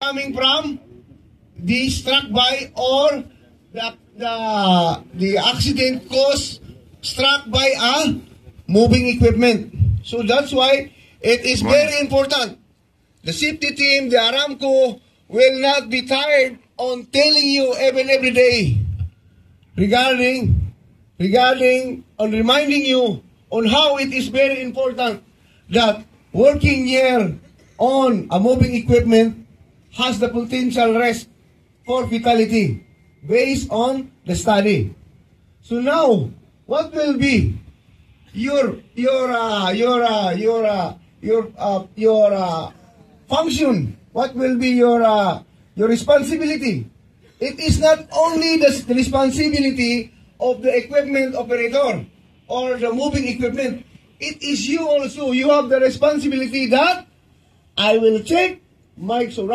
coming from the struck by or the accident caused struck by a moving equipment. So that's why it is very important. The safety team, the Aramco, will not be tired on telling you even every day regarding on reminding you on how it is very important that working here on a moving equipment has the potential risk for fatality based on the study. So now, what will be your function? What will be your responsibility? It is not only the responsibility of the equipment operator or the moving equipment. It is you also. You have the responsibility that I will check my surroundings.